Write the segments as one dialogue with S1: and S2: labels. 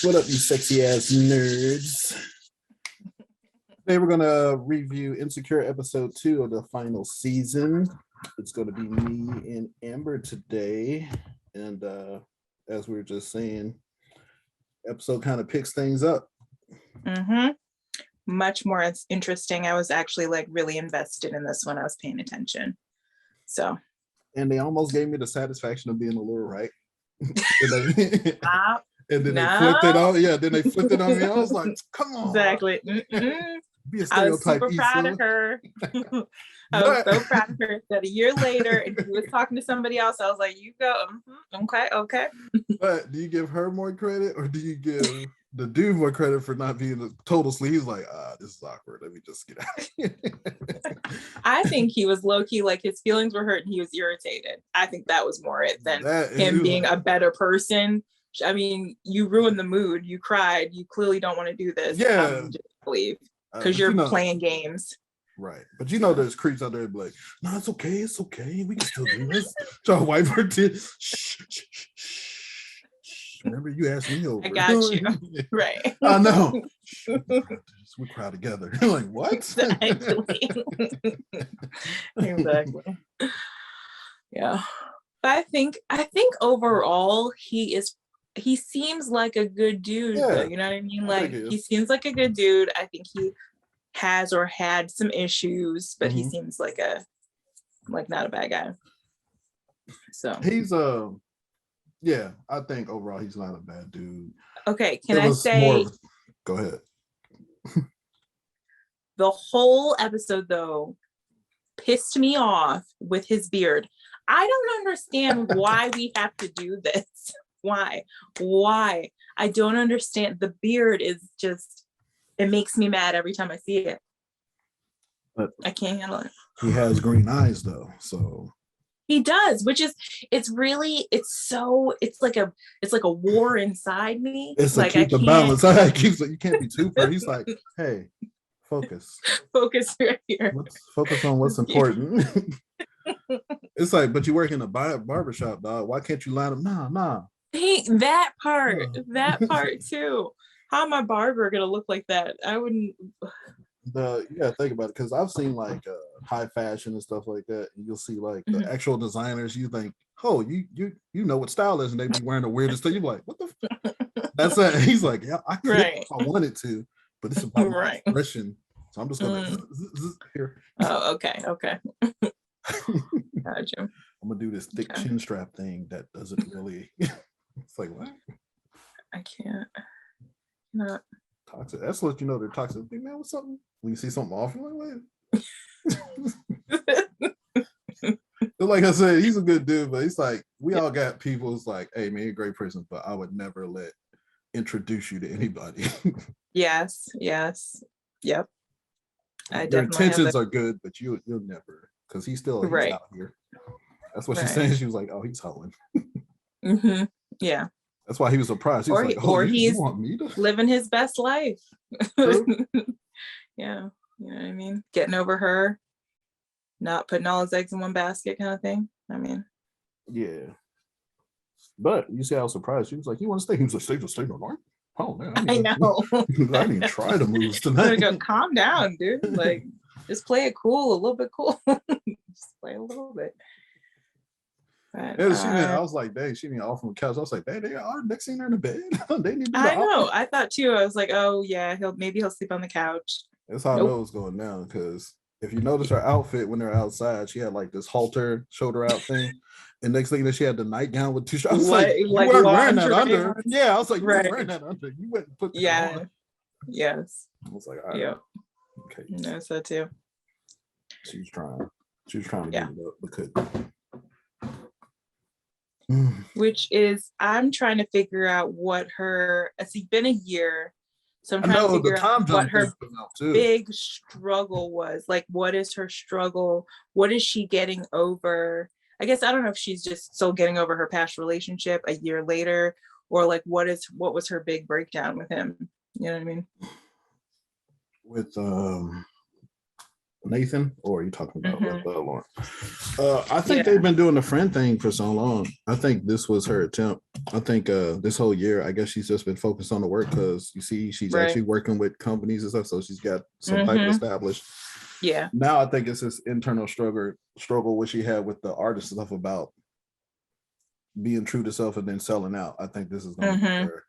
S1: What up, you sexy ass nerds? Today we're gonna review Insecure episode 2 of the final season. It's gonna be me and Amber today, and as we were just saying, episode kind of picks things up.
S2: Much more interesting. I was actually like really invested in this one. I was paying attention. So. And
S1: they almost gave me the satisfaction of being a little right. And then they flipped it on. Yeah, then they flipped it on me. I was like, come on.
S2: Exactly.
S1: Be a stereotype.
S2: I was super proud of her. I was so proud of her that a year later, and he was talking to somebody else. I was like, you go, okay.
S1: But do you give her more credit, or do you give the dude more credit for not being a total sleaze? He's like, this is awkward. Let me just get out of here.
S2: I think he was low-key, like his feelings were hurt and he was irritated. I think that was more it than him being a better person. I mean, you ruined the mood. You cried. You clearly don't want to do this.
S1: Yeah.
S2: Just leave because you're playing games.
S1: Right. But there's creeps out there like, no, it's okay. We can still do this. Try to wipe her tears. Shh. Remember you asked me over.
S2: I got you. Right.
S1: I know. We cry together. You're like, what?
S2: Exactly. Yeah. But I think overall he seems like a good dude.
S1: Yeah.
S2: You know what I mean? Like he seems like a good dude. I think he has or had some issues, but he seems like not a bad guy. So
S1: he's yeah, I think overall he's not a bad dude.
S2: Okay, can I say
S1: go ahead.
S2: The whole episode though pissed me off with his beard. I don't understand why we have to do this. Why? I don't understand. The beard is just, it makes me mad every time I see it. But I can't handle it.
S1: He has green eyes though, so
S2: he does, which is it's like a war inside me.
S1: It's
S2: like
S1: keep the balance. You can't be too fair. He's like, hey, focus
S2: right here.
S1: Let's focus on what's important. It's like, but you work in a barbershop, dog. Why can't you line up? Nah.
S2: That part too. How am I barber gonna look like that? I wouldn't.
S1: You gotta think about it, because I've seen like high fashion and stuff like that, and you'll see like the actual designers. You think, oh, you know what style is, and they be wearing the weirdest stuff. You're like, what the? That's it. He's like, yeah, I could if I wanted to, but it's about my expression, so I'm just gonna here.
S2: Oh, okay. Gotcha.
S1: I'm gonna do this thick chin strap thing that doesn't really. It's like, what?
S2: I can't. Not
S1: toxic. That's what you know they're toxic. Hey, man, what's something? When you see something off, you're like, wait. Like I said, he's a good dude, but he's like, we all got people who's like, hey man, you're a great person, but I would never introduce you to anybody.
S2: Yes. Yep.
S1: Their intentions are good, but you'll never, because he's still out here. That's what she's saying. She was like, oh, he's hoeing.
S2: Yeah.
S1: That's why he was surprised. He was like,
S2: or
S1: he's
S2: you want me to living his best life. Yeah. You know what I mean? Getting over her, not putting all his eggs in one basket kind of thing. I mean.
S1: Yeah. But you see how surprised she was like, you want to stay? He was like, stay no more. Oh man.
S2: I know.
S1: I didn't even try to move tonight.
S2: Go, calm down, dude. Like, just play it cool, a little bit cool. Just play a little bit. But,
S1: I was like, dang, she didn't off from the couch. I was like, dang, they are next scene in the bed. They need to
S2: I know. I thought too. I was like, oh yeah, he'll sleep on the couch.
S1: That's how I know it's going down, because if you notice her outfit when they're outside, she had like this halter shoulder out thing. And next thing that she had the nightgown with two shirts. I was like you weren't wearing that under. Yeah, I was like, you weren't wearing that under. You went and put that on.
S2: Yes.
S1: I was like, all right.
S2: Yeah.
S1: Okay.
S2: No, so too.
S1: She was trying to get it up, but couldn't.
S2: Which is, I'm trying to figure out what it's been a year, so I'm trying to figure out what her big struggle was. Like, what is her struggle? What is she getting over? I guess I don't know if she's just still getting over her past relationship a year later, or like what was her big breakdown with him? You know what I mean?
S1: With Nathan, or are you talking about Lauren? I think they've been doing the friend thing for so long. I think this was her attempt. I think this whole year, I guess she's just been focused on the work because you see, she's actually working with companies and stuff, so she's got some type of established.
S2: Yeah.
S1: Now I think it's this internal struggle what she had with the artist stuff about being true to self and then selling out. I think this is going to be her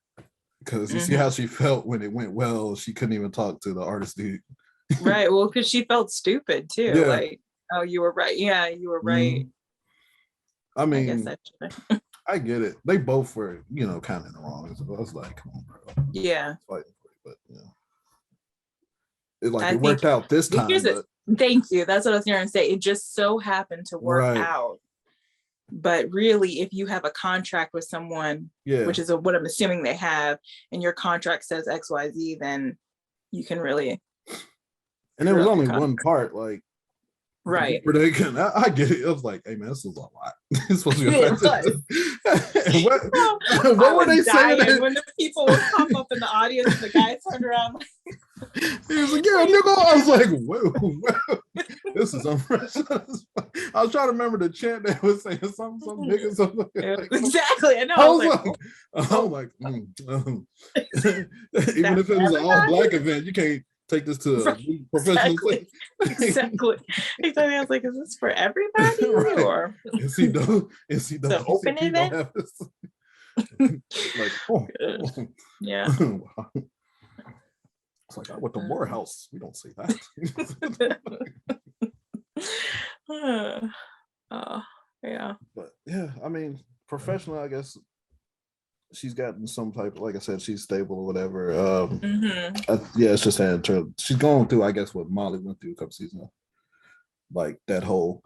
S1: because you see how she felt when it went well. She couldn't even talk to the artist dude.
S2: Right. Well, because she felt stupid too. Yeah. Like, oh, you were right. Yeah, you were right.
S1: I mean, I get it. They both were, kind of in the wrong. So I was like, come on, bro.
S2: Yeah.
S1: But it worked out this time.
S2: Thank you. That's what I was going to say. It just so happened to work out. But really, if you have a contract with someone, which is what I'm assuming they have, and your contract says XYZ, then you can really.
S1: And there was only one part, like,
S2: right.
S1: I get it. I was like, hey man, this is a lot. It's supposed to be offensive. what were they saying?
S2: When the people would pop up in the audience and the guy turned around like
S1: he was like, yeah, nigga. I was like, whoa. This is unprecedented. I was trying to remember the chant that was saying something nigga, something.
S2: Exactly. I know. I was like,
S1: even if it was an all black event, you can't take this to a professional place.
S2: Exactly. I was like, is this for everybody? Or
S1: is he the
S2: open event?
S1: Like,
S2: yeah.
S1: It's like I went to Morehouse. We don't say that.
S2: Yeah.
S1: But yeah, I mean, professionally, I guess she's gotten some type of, like I said, she's stable or whatever. It's just she's going through, I guess, what Molly went through a couple seasons, like that whole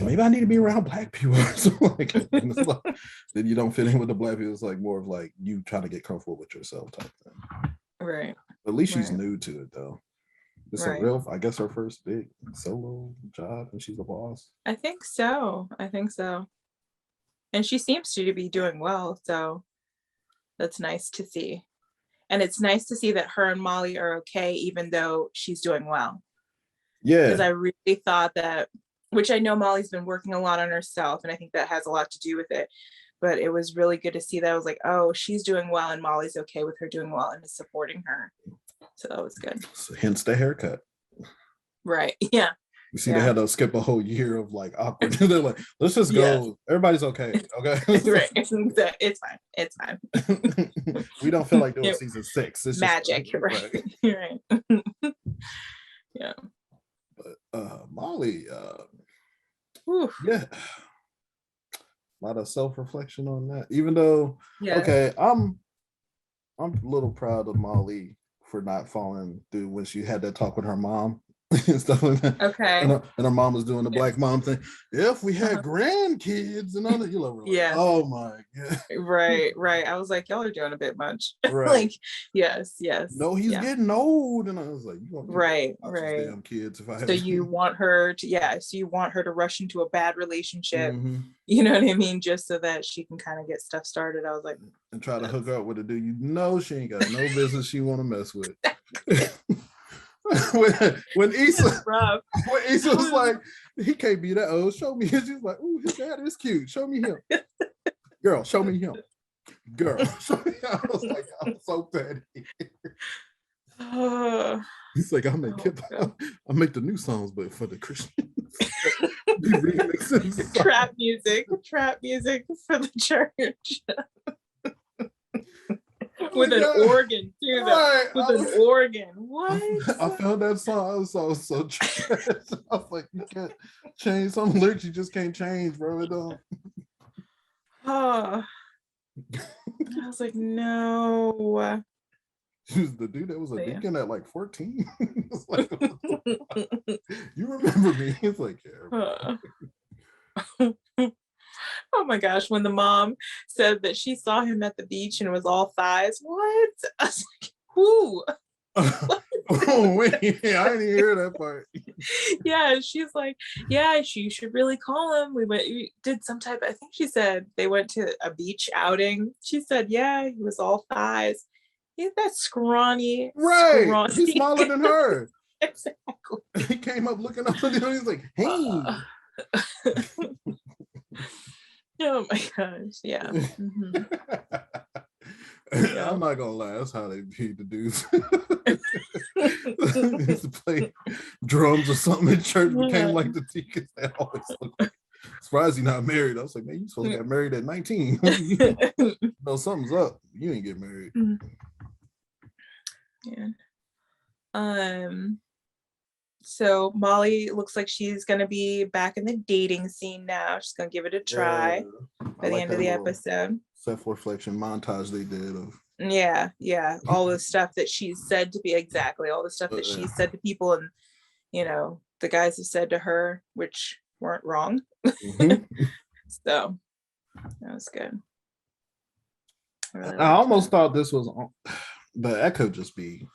S1: maybe I need to be around black people. So like, then you don't fit in with the black people. It's like more of like you trying to get comfortable with yourself type thing.
S2: Right.
S1: At least she's new to it though. It's a real, I guess, her first big solo job, and she's a boss.
S2: I think so. And she seems to be doing well, so that's nice to see. And it's nice to see that her and Molly are okay, even though she's doing well.
S1: Yeah.
S2: Because I really thought that, which I know Molly's been working a lot on herself, and I think that has a lot to do with it. But it was really good to see that. I was like, oh, she's doing well, and Molly's okay with her doing well and is supporting her. So that was good.
S1: So hence the haircut.
S2: Right. Yeah.
S1: You see, they had to skip a whole year of like awkward. They're like, let's just go. Yeah. Everybody's okay. Okay.
S2: Right. It's fine. It's fine.
S1: We don't feel like doing season 6. It's
S2: magic.
S1: Just,
S2: right. Right. Yeah.
S1: But Molly, yeah. A lot of self-reflection on that. Even though, okay, I'm a little proud of Molly for not falling through when she had that talk with her mom and stuff like that.
S2: Okay.
S1: And her mom was doing the black mom thing. If we had grandkids and all that, you're like, oh my God.
S2: Right. I was like, y'all are doing a bit much.
S1: Right.
S2: Like, yes.
S1: No, he's getting old. And I was like, you
S2: right.
S1: Damn kids. If I
S2: so you want her to rush into a bad relationship. You know what I mean? Just so that she can kind of get stuff started. I was like,
S1: and try to hook up with a dude. You know, she ain't got no business she want to mess with. when Issa was like, he can't be that old. Show me. She's like, ooh, his dad is cute. Show me him. Girl, show me him. Girl, show me. I was like, I'm so petty. He's like, I'll make the new songs, but for the Christians.
S2: Trap music for the church. With an organ too, with an organ. What?
S1: I found that song. I was so trash. I was like, you can't change some lyrics. You just can't change, bro. It don't.
S2: I was like, no.
S1: He was the dude that was a deacon at like 14. Like, you remember me? It's like, yeah.
S2: Oh my gosh, when the mom said that she saw him at the beach and it was all thighs. What? I was like, who?
S1: Oh wait, I didn't hear that part.
S2: Yeah, she's like, yeah, you should really call him. We did some type, I think she said they went to a beach outing. She said, yeah, he was all thighs. He's that scrawny.
S1: Right. He's smaller than her.
S2: Exactly.
S1: He came up looking up at him. He's like, "Hey."
S2: Oh my gosh! Yeah. Mm-hmm.
S1: I'm not gonna lie. That's how they beat the dudes. Used to play drums or something in church. Became like the deacons. They always look like. Surprised he's not married. I was like, man, you supposed to get married at 19. No, something's up. You ain't get married.
S2: Yeah. So Molly looks like she's gonna be back in the dating scene now. She's gonna give it a try by the end of the episode.
S1: Self-reflection montage they did of
S2: all the stuff that she's said to be all the stuff that she said to people, and the guys have said to her, which weren't wrong. So that was good.
S1: I almost thought this was but that could just be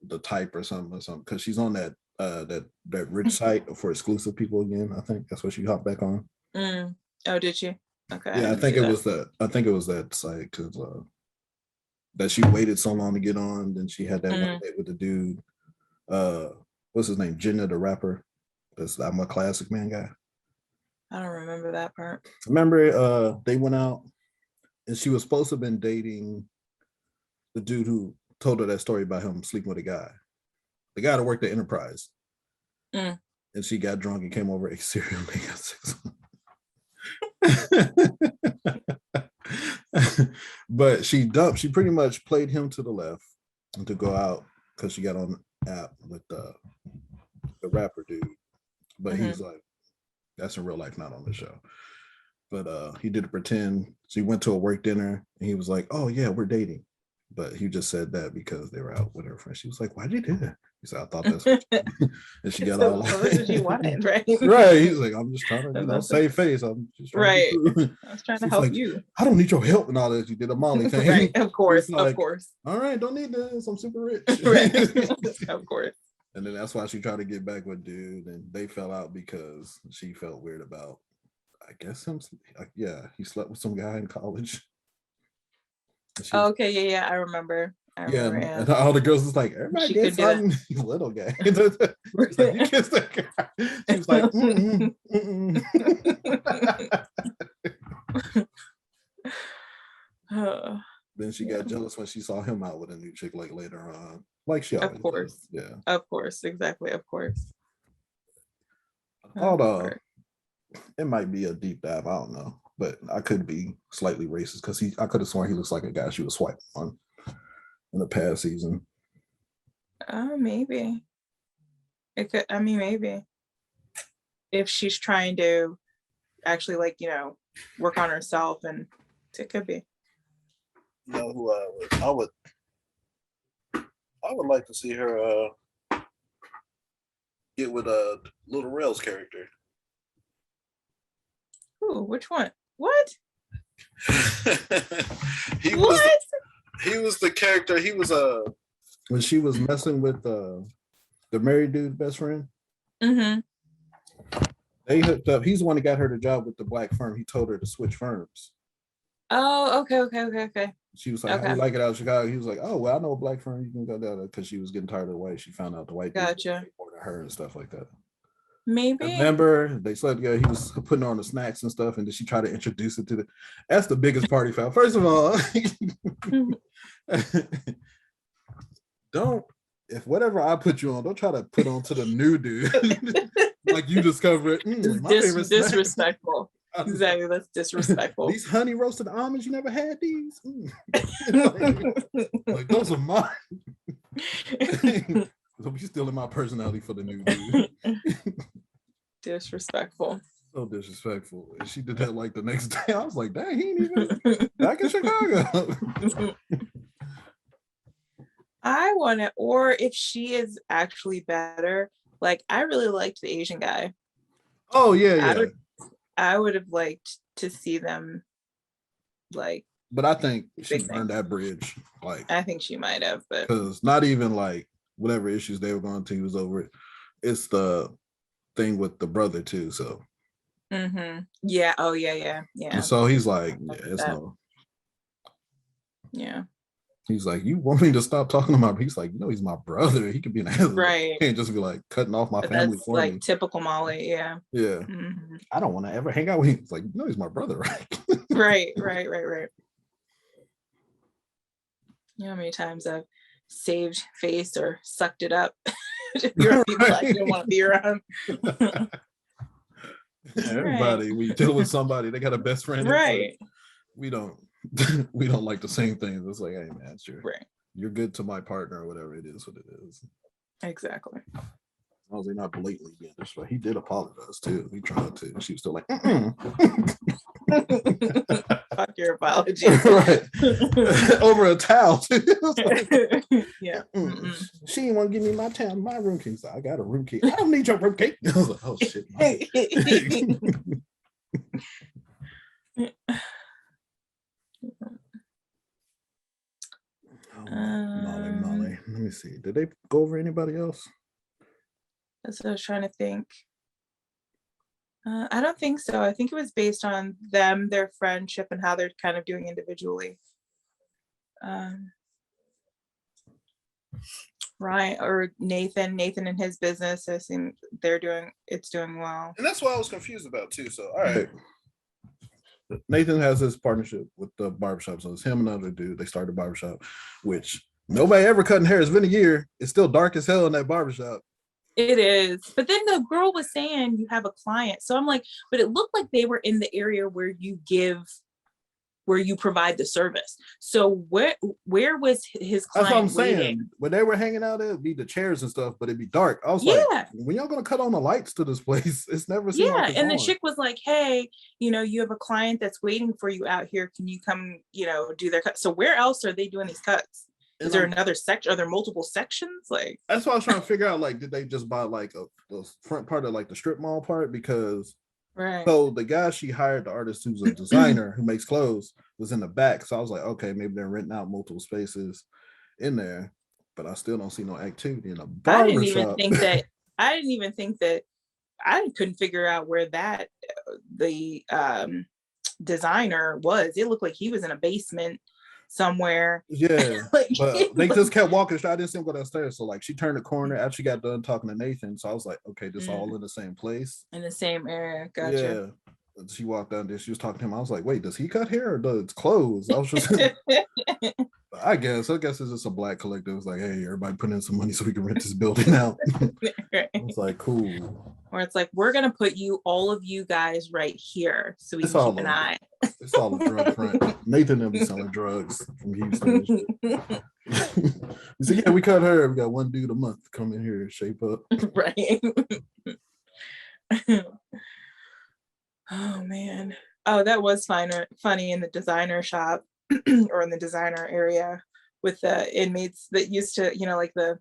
S1: the type or something because she's on that rich site for exclusive people again. I think that's what she hopped back on.
S2: Oh, did she? Okay.
S1: Yeah, I think it was that site because that she waited so long to get on. Then she had that one date with the dude. What's his name? Jenna the rapper. I'm a Classic Man guy.
S2: I don't remember that part.
S1: Remember, they went out and she was supposed to have been dating the dude who told her that story about him sleeping with the guy that worked at Enterprise. And she got drunk and came over and serially got sex. But she pretty much played him to the left and to go out because she got on the app with the rapper dude. But he's like, that's in real life, not on the show. But he did pretend. So he went to a work dinner and he was like, oh yeah, we're dating. But he just said that because they were out with her friend. She was like, why'd you do that? He said, I thought that's what you did. And she got all like,
S2: that's what you wanted, right?
S1: Right. He's like, I'm just trying to, save face. I'm just trying
S2: to I was trying to help you.
S1: I don't need your help and all that. You did a Molly thing.
S2: Right, of course,
S1: like,
S2: of course.
S1: All right, don't need this. I'm super rich.
S2: Right. Of course.
S1: And then that's why she tried to get back with dude, and they fell out because she felt weird about, I guess he slept with some guy in college.
S2: Okay, yeah, I remember.
S1: And all the girls was like, everybody did something. Little guy. Like, you kissed that guy. She was like, Then she got jealous when she saw him out with a new chick like later on. Like she always does. Yeah.
S2: Of course, exactly, of course.
S1: I thought it might be a deep dive, I don't know. But I could be slightly racist because I could have sworn he looks like a guy she was swiping on in the past season.
S2: Oh, maybe. It could. I mean, maybe if she's trying to actually, work on herself, and it could be.
S1: You know who I would like to see her get with Little Rail's character.
S2: Ooh, which one? What?
S1: He was the character. He was when she was messing with the married dude best friend. They hooked up. He's the one that got her the job with the black firm. He told her to switch firms.
S2: Oh, okay.
S1: She was like, "How do you like it out of Chicago?" He was like, "Oh, well, I know a black firm. You can go down there," because she was getting tired of the white. She found out the white
S2: gotcha
S1: people her and stuff like that.
S2: Maybe.
S1: Remember, they slept together. He was putting on the snacks and stuff, and then she tried to introduce it to the. That's the biggest party foul. First of all, if whatever I put you on, don't try to put on to the new dude. Like you discover it. My favorite
S2: disrespectful. Exactly, that's disrespectful.
S1: These honey roasted almonds, you never had these? like those are mine. So be stealing my personality for the new dude.
S2: Disrespectful.
S1: So disrespectful. And she did that like the next day. I was like, dang, he ain't even back in Chicago.
S2: I want to, or if she is actually better, like I really liked the Asian guy.
S1: Oh yeah.
S2: I would have liked to see them like.
S1: But I think she burned that bridge. Like
S2: I think she might have, but
S1: because not even like whatever issues they were going to, he was over it. It's the thing with the brother too. So.
S2: Yeah. Oh yeah.
S1: And so he's like, yeah, it's no.
S2: Yeah.
S1: He's like, you want me to stop talking about him? He's like, he's my brother. He could be an asshole.
S2: Right.
S1: He can't just be like cutting off my family
S2: that's
S1: for
S2: like
S1: me.
S2: typical Molly. Yeah.
S1: Yeah. Mm-hmm. I don't want to ever hang out with him. He's like, he's my brother, right?
S2: Right. You know how many times I've saved face or sucked it up? You're people I don't want to be around.
S1: Everybody, right. When you deal with somebody, they got a best friend.
S2: Right.
S1: We don't like the same things. It's like, hey man, sure.
S2: Right.
S1: You're good to my partner or whatever it is, what it is.
S2: Exactly.
S1: As long as they're not blatantly being disrespectful. He did apologize too. He tried to. She was still like,
S2: fuck your apology.
S1: Right. Over a towel.
S2: Yeah.
S1: She didn't want to give me my towel, my room key. So I got a room key. I don't need your room key. I was like, oh shit. Molly. Let me see. Did they go over anybody else?
S2: That's what I was trying to think. I don't think so. I think it was based on them, their friendship, and how they're kind of doing individually. Right. Or Nathan and his business. I think it's doing well.
S1: And that's what I was confused about too. So, all right. Nathan has his partnership with the barbershop. So it's him and another dude. They started a barbershop, which nobody ever cutting hair. It's been a year. It's still dark as hell in that barbershop.
S2: It is. But then the girl was saying you have a client. So I'm like, but it looked like they were in the area where you provide the service. So where was his client? That's what I'm saying.
S1: When they were hanging out, it'd be the chairs and stuff, but it'd be dark. I was like, when y'all gonna cut on the lights to this place? It's never seen like
S2: and the chick was like, hey, you have a client that's waiting for you out here. Can you come, do their cut? So where else are they doing these cuts? Is there another section? Are there multiple sections? Like,
S1: that's what I was trying to figure out. Like, did they just buy like the front part of like the strip mall part? Because so the guy she hired, the artist who's a designer who makes clothes, was in the back. So I was like, okay, maybe they're renting out multiple spaces in there. But I still don't see no activity in a barbershop. I
S2: didn't even think that. I couldn't figure out where that the designer was. It looked like he was in a basement somewhere.
S1: Yeah. But they just kept walking. I didn't see him go downstairs. So like she turned the corner after she got done talking to Nathan. So I was like, okay, this all in the same place.
S2: In the same area. Gotcha.
S1: Yeah. She walked down there. She was talking to him. I was like, wait, does he cut hair or does it clothes? I was just I guess it's just a black collective. It's like, hey, everybody put in some money so we can rent this building out. It's like, cool.
S2: Or it's like, we're gonna put all of you guys right here so we can keep an eye.
S1: It's all a drug front. Nathan will be selling drugs from Houston. He said, yeah, we cut her. We got one dude a month to come in here and shape up.
S2: Right. Oh man. Oh, that was funny in the designer shop or in the designer area with the inmates that used to, like I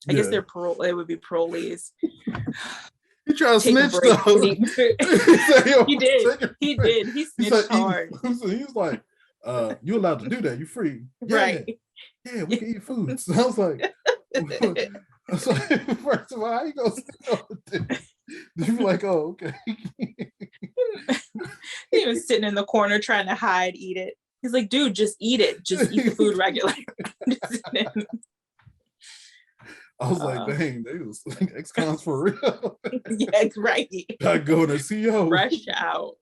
S2: guess they're parole, it would be parolees.
S1: He tried to snitch though.
S2: He did. He snitched hard.
S1: He's like, you allowed to do that. You're free. Yeah.
S2: Right.
S1: Yeah, we can eat food. So I was like, first of all, how you gonna snitch? You're like, oh, okay.
S2: He was sitting in the corner trying to hide, eat it. He's like, dude, just eat it. Just eat the food regularly.
S1: I was like, dang, they was like ex-cons for real.
S2: Yeah, right.
S1: I go to CEO.
S2: Fresh out.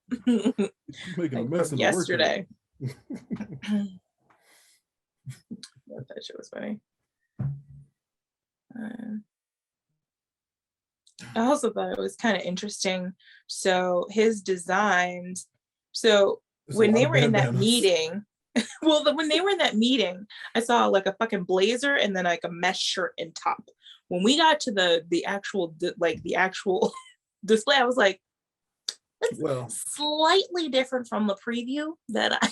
S1: Making a mess of
S2: yesterday. That shit was funny. I also thought it was kind of interesting. So his designs. So when they were in that meeting, when they were in that meeting, I saw like a fucking blazer and then like a mesh shirt and top. When we got to the actual display, I was like, that's slightly different from the preview that I.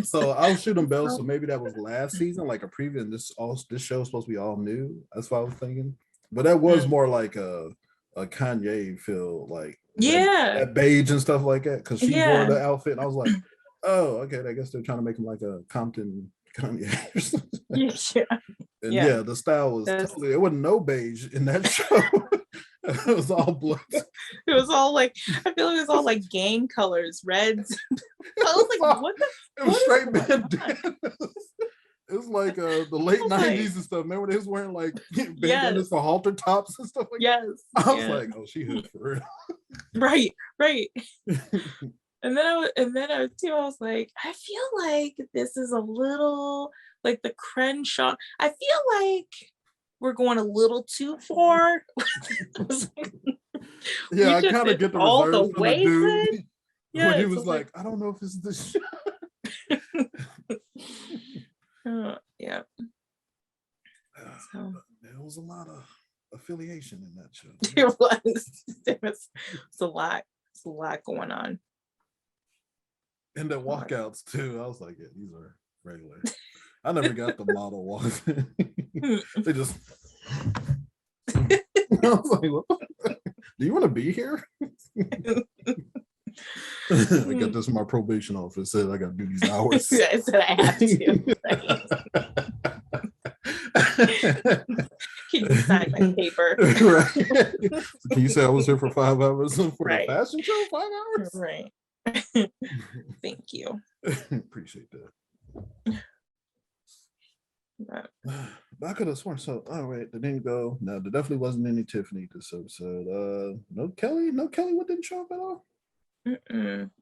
S1: So I'll shoot them bells. So maybe that was last season, like a preview, and this show is supposed to be all new. That's what I was thinking. But that was more like a Kanye feel, like that beige and stuff like that, because she wore the outfit, and I was like, oh, okay, I guess they're trying to make him like a Compton Kanye or something. And the style was totally, it wasn't no beige in that show. It was all blood.
S2: It was all like, I feel like it was all like gang colors, reds. I was like, what the?
S1: It was straight bandanas. It's like the late 90s and stuff. Remember they was wearing like bandanas for halter tops and stuff like
S2: that? Yes.
S1: I was like, oh, she hood for real.
S2: Right. And then I was like, I feel like this is a little like the Crenshaw. I feel like we're going a little too far.
S1: Yeah, I kind of get the reserves from the dude when he was like, I don't know if it's this.
S2: Yeah.
S1: So there was a lot of affiliation in that show.
S2: There was a lot going on.
S1: And the walkouts too. I was like, yeah, these are regular. I never got the model walks. They just. I was like, what? Do you want to be here? I got this from my probation office. Said I got to do these hours.
S2: I said I have to. Can you sign my paper?
S1: Right. So can you say I was here for 5 hours for the fashion show? 5 hours?
S2: Right. Thank you.
S1: Appreciate that. I could have sworn so. All right, they didn't go. No, there definitely wasn't any Tiffany this episode. No Kelly. What didn't show up at all?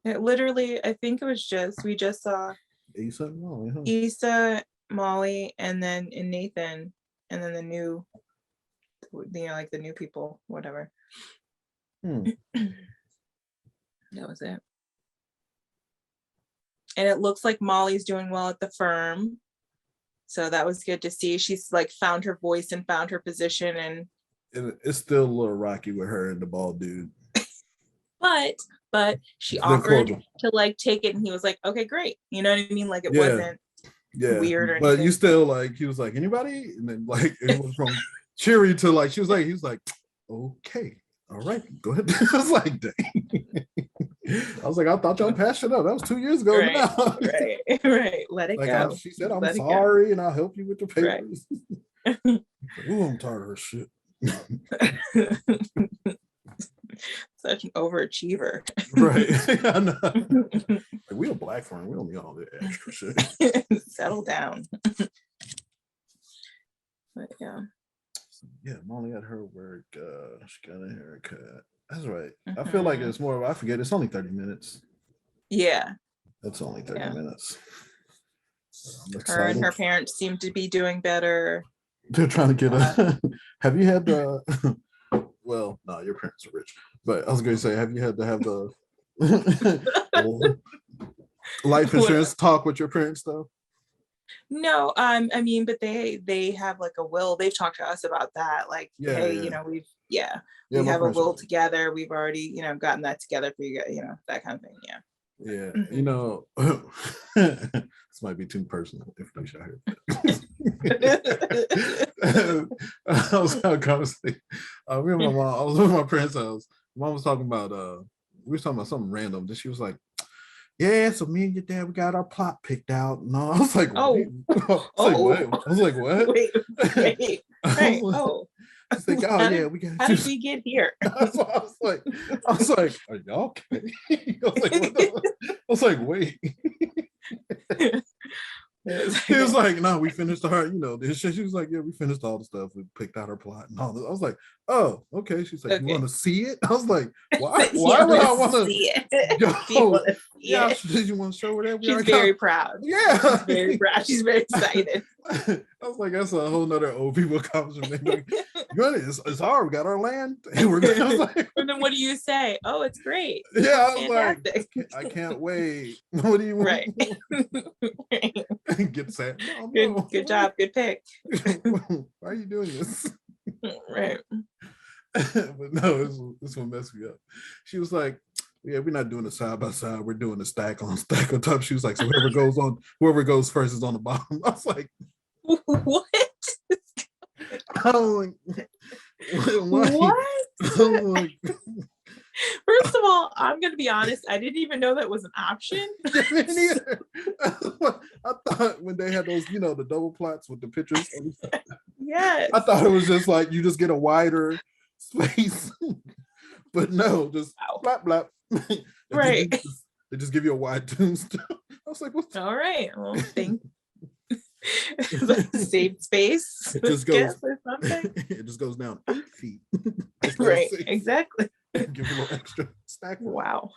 S2: It literally, I think it was we just saw
S1: Issa and Molly,
S2: Issa, Molly, and then Nathan, and then the new, like the new people, whatever. That was it. And it looks like Molly's doing well at the firm. So that was good to see. She's like found her voice and found her position, and
S1: it's still a little rocky with her and the bald dude.
S2: But she offered to like take it, and he was like, okay, great. You know what I mean? Like it wasn't weird or anything.
S1: But you still like, he was like, anybody? And then like it was from cheery to like, he was like, okay, all right, go ahead. I was like, dang. I was like, I thought y'all passed it up. That was 2 years ago. Now.
S2: Right. Let it go.
S1: She said, I'm sorry, and I'll help you with the papers. Ooh, I'm tired of her shit.
S2: Such an overachiever.
S1: Right. I know. Like, we a black firm. We don't need all that extra shit.
S2: Settle down. But yeah.
S1: Yeah, Molly at her work. She got a haircut. That's right. I feel like it's more of, I forget, it's only 30 minutes.
S2: Yeah.
S1: That's only 30 minutes.
S2: Her and her parents seem to be doing better.
S1: They're trying to get have you had the well, no, your parents are rich. But I was gonna say, have you had to have the life insurance talk with your parents though?
S2: No, I mean, but they have like a will. They've talked to us about that. Like, hey, you know, we have a will together. We've already, gotten that together for you guys, that kind of thing. Yeah.
S1: Yeah, this might be too personal if they should hear. I was gonna say, I was with my parents' house. Mom was talking about we were talking about something random. Then she was like, yeah, so me and your dad, we got our plot picked out. No, I was like, wait. I was like, what?
S2: Wait. Right.
S1: She's like, oh yeah, we got.
S2: How did we get here?
S1: I was like, are y'all okay? I was like, wait. He was like, no, we finished this shit. She was like, yeah, we finished all the stuff. We picked out our plot and all this. I was like, oh, okay. She's like, you want to see it? I was like, why would I want to see it? Did you want to show her that?
S2: She's very proud.
S1: Yeah.
S2: She's very proud. She's very excited.
S1: I was like, that's a whole nother old people conversation. Like, it's hard. We got our land. And we're gonna, like,
S2: and then what do you say? Oh, it's great.
S1: Yeah, I was fantastic. Like, I can't wait. What do you want?
S2: Right.
S1: Get sad.
S2: No. Good job. Good pick.
S1: Why are you doing this?
S2: Right.
S1: But no, this one messed me up. She was like, yeah, we're not doing a side by side. We're doing a stack on top. She was like, so whoever goes first is on the bottom. I was like,
S2: what?
S1: I'm like,
S2: what? I'm like, first of all, I'm gonna be honest. I didn't even know that was an option.
S1: Neither. I thought when they had those, the double plots with the pictures.
S2: Yes.
S1: I thought it was just like you just get a wider space, but no, just blap blap.
S2: Right.
S1: They just give you a wide tombstone. I was like, what's
S2: all right? Well, Save space.
S1: It just goes. It just goes down 8 feet.
S2: Right. Exactly.
S1: Give a little extra stack.
S2: Wow.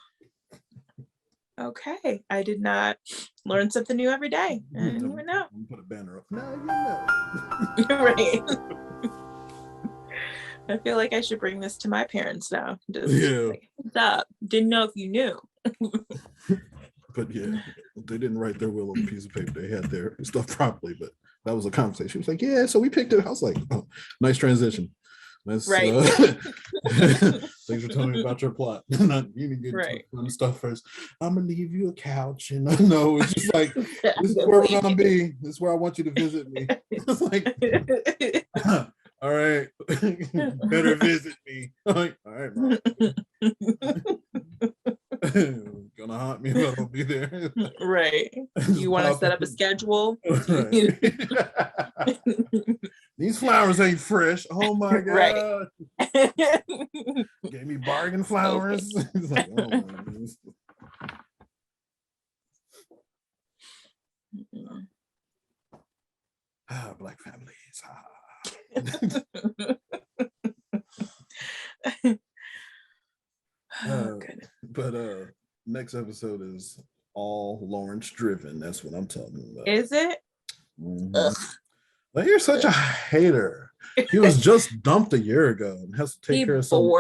S2: Okay, I did not learn something new every day. I didn't even know.
S1: Put a banner up. Now you
S2: know. Right. I feel like I should bring this to my parents now. Just like, what's up? Didn't know if you knew.
S1: But yeah, they didn't write their will on a piece of paper. They had their stuff properly, but that was a conversation. She was like, yeah, so we picked it. I was like, oh, nice transition. That's
S2: right.
S1: Thanks for telling me about your plot. You need to get into fun stuff first. I'm gonna leave you a couch, and I know it's just like this is where we're gonna be. This is where I want you to visit me. It's like, all right, better visit me. All right, Mom. Gonna haunt me if I don't be there.
S2: Right. You want to set up a schedule? Right.
S1: These flowers ain't fresh. Oh my god. Right. Gave me bargain flowers. It's like, oh my goodness. Black families. But next episode is all Lawrence driven. That's what I'm talking about.
S2: Is it?
S1: Mm-hmm. But you're such a hater. He was just dumped a year ago and has to take care of some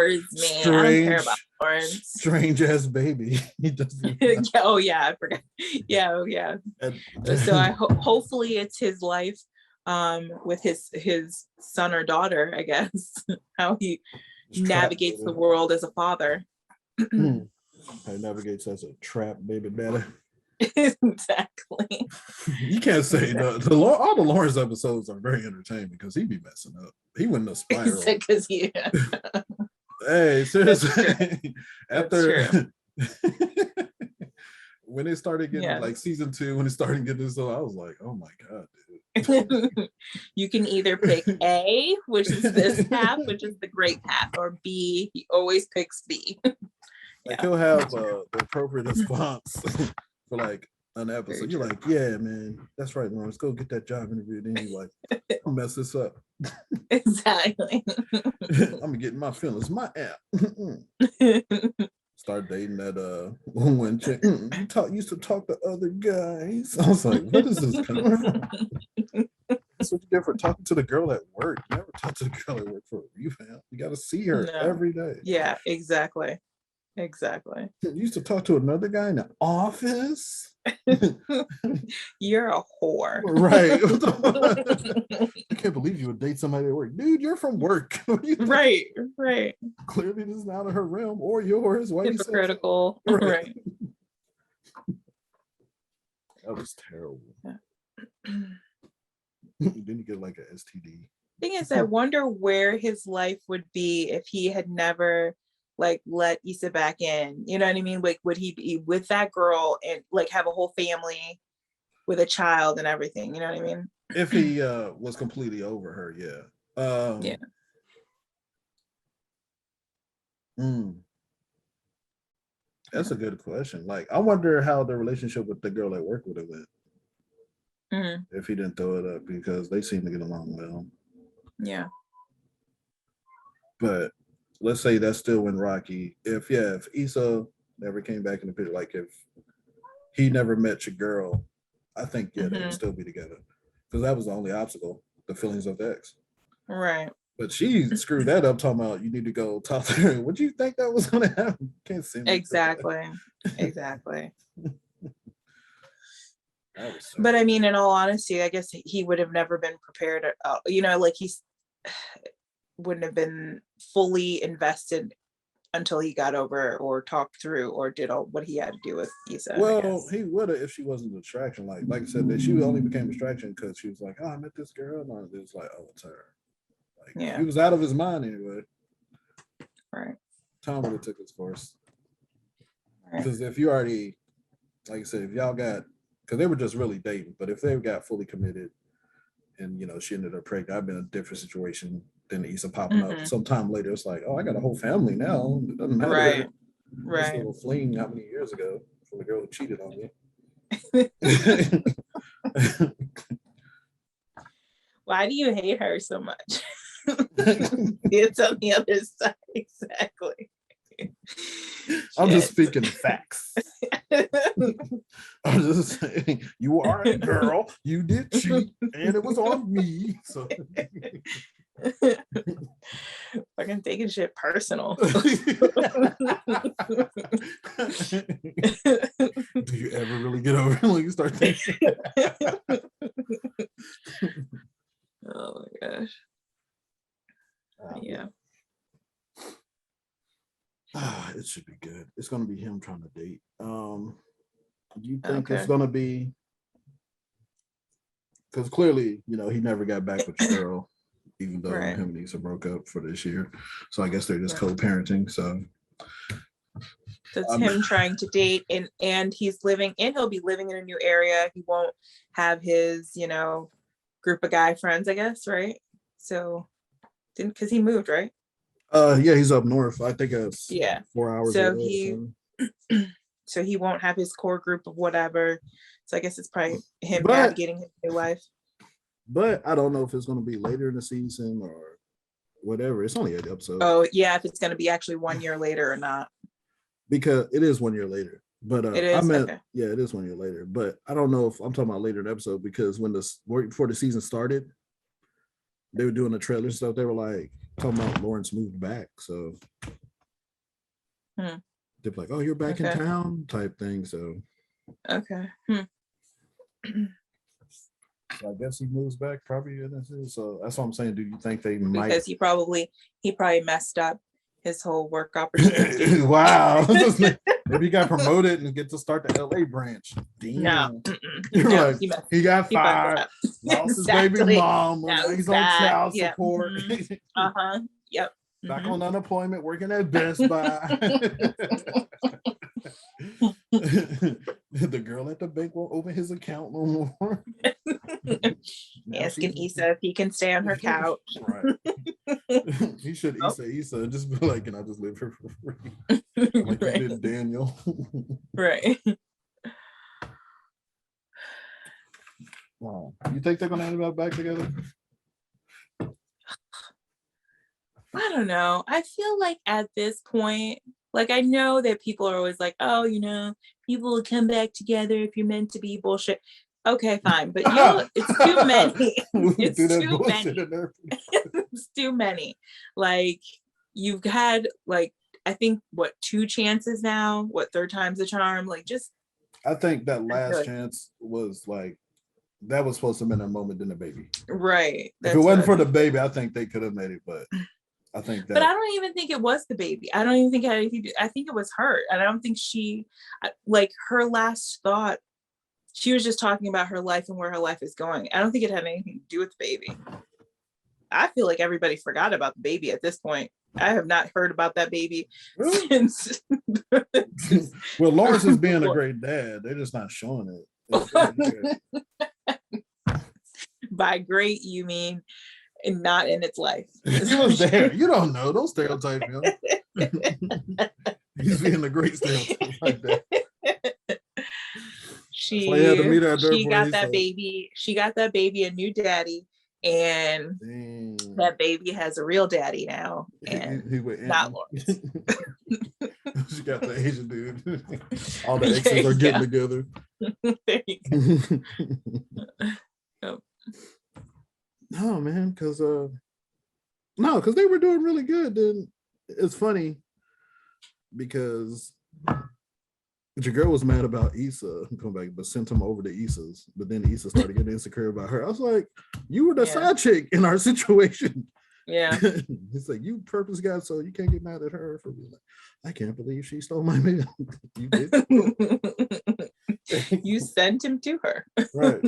S1: strange ass baby. He doesn't.
S2: Oh yeah, I forgot. Yeah. So I hopefully it's his life with his son or daughter, I guess. How he navigates the world as a father.
S1: How he navigates as a trap baby daddy.
S2: Exactly.
S1: You can't say all the Lawrence episodes are very entertaining because he be messing up. He went in a spiral. Hey, seriously. After when they started getting like season 2, when they started getting this, I was like, oh my god, dude.
S2: You can either pick A, which is this path, which is the great path, or B. He always picks B.
S1: Like he'll have the appropriate response for like an episode. You're like, yeah, man, that's right, Lawrence. Go get that job interview. Then you're like, I'll mess this up.
S2: Exactly.
S1: I'm gonna get in my feelings. My app. Start dating that one chick. You used to talk to other guys. I was like, what is this coming from? That's what you get for talking to the girl at work. You never talk to the girl at work for a revamp. You got to see her every day.
S2: Yeah, exactly. You
S1: used to talk to another guy in the office.
S2: You're a whore.
S1: Right. I can't believe you would date somebody at work. Dude, you're from work.
S2: Right.
S1: Clearly this is out of her realm or yours. Why
S2: hypocritical. Right.
S1: That was terrible. Then you get like an STD.
S2: Thing is, I wonder where his life would be if he had never like let Issa back in. You know what I mean? Like, would he be with that girl and like have a whole family with a child and everything? You know what I mean?
S1: If he was completely over her, yeah.
S2: Yeah.
S1: That's a good question. Like, I wonder how the relationship with the girl at work would have went if he didn't throw it up, because they seem to get along well.
S2: Yeah.
S1: But let's say that's still when Rocky, if Issa never came back in the picture, like if he never met your girl, I think they would still be together, because that was the only obstacle, the feelings of the ex.
S2: Right.
S1: But she screwed that up, talking about you need to go talk to her. What do you think that was going to happen? Can't see me.
S2: Exactly. But I mean, in all honesty, I guess he would have never been prepared. Like he wouldn't have been fully invested until he got over or talked through or did all what he had to do with Issa.
S1: Well, he would have if she wasn't a distraction. Like I said, that she only became a distraction because she was like, "Oh, I met this girl," and it was like, "Oh, it's her." Like, he was out of his mind anyway.
S2: Right.
S1: Tom would have took his course. Because if you already, like I said, if y'all got, because they were just really dating, but if they got fully committed and, she ended up pregnant, I've been in a different situation than Issa popping up. Sometime later, it's like, oh, I got a whole family now. It doesn't matter.
S2: Right.
S1: This little fling how many years ago from the girl who cheated on me.
S2: Why do you hate her so much? It's on the other side. Exactly.
S1: I'm just speaking facts. I'm just saying, you are a girl, you did cheat, and it was on me. So
S2: fucking taking shit personal.
S1: Do you ever really get over it when you start thinking?
S2: Oh my gosh. Yeah.
S1: It should be good. It's gonna be him trying to date. Do you think it's gonna be, because clearly, you know, he never got back with Cheryl, even though him and Issa broke up for this year. So I guess they're just co-parenting. So
S2: it's him trying to date, and he'll be living in a new area. He won't have his, you know, group of guy friends, I guess, right? So because he moved, right?
S1: Yeah, he's up north. I think it's 4 hours
S2: so
S1: away.
S2: So he won't have his core group of whatever. So I guess it's probably him navigating his new life.
S1: But I don't know if it's going to be later in the season or whatever. It's only 8 episodes.
S2: Oh yeah, if it's going to be actually 1 year later or not.
S1: Because it is 1 year later. But
S2: it is,
S1: yeah, it is 1 year later. But I don't know if I'm talking about later in the episode, because before the season started, they were doing the trailer and stuff. They were like talking about Lawrence moved back. So they're like, "Oh, you're back in town," type thing. So
S2: okay.
S1: So I guess he moves back probably. So that's what I'm saying. Do you think they might?
S2: Because he probably messed up his whole work opportunity.
S1: Wow. Maybe he got promoted and get to start the LA branch. Damn.
S2: No.
S1: No, like, he got fired, lost his baby mom, he's on child support.
S2: Yep.
S1: Back on unemployment, working at Best Buy. The girl at the bank won't open his account no more.
S2: Asking Issa if he can stay on her couch.
S1: Right. He should Issa just be like, "Can I just live here for free?" Like he did Daniel.
S2: Right.
S1: Wow. You think they're gonna end up back together?
S2: I don't know. I feel like at this point, like, I know that people are always like, "Oh, you know, people will come back together if you're meant to be," bullshit. Okay, fine, but it's too many. It's too many. It's too many. Like, you've had, like, I think 2 chances now. Third time's a charm? Like, just.
S1: I think that last chance was like, that was supposed to have been their moment than the baby.
S2: Right.
S1: If it wasn't for the baby, I think they could have made it, but I think that.
S2: But I don't even think it was the baby. I don't even think it had anything to do. I think it was her. And I don't think like, her last thought, she was just talking about her life and where her life is going. I don't think it had anything to do with the baby. I feel like everybody forgot about the baby at this point. I have not heard about that baby since.
S1: Well, Lawrence is being a great dad. They're just not showing it.
S2: By great, you mean not in its life.
S1: He was there. You don't know. Don't stereotype him. He's being a great stereotype like that.
S2: She got that baby a new daddy, and that baby has a real daddy now, and he not Lawrence.
S1: She got the Asian dude. All the exes are getting together. There you go. No, man, because they were doing really good. Then it's funny because your girl was mad about Issa come back, but sent him over to Issa's. But then Issa started getting insecure about her. I was like, "You were the side chick in our situation."
S2: Yeah.
S1: It's like, you purpose got, so you can't get mad at her for being like, "I can't believe she stole my man." You did.
S2: You sent him to her.
S1: Right.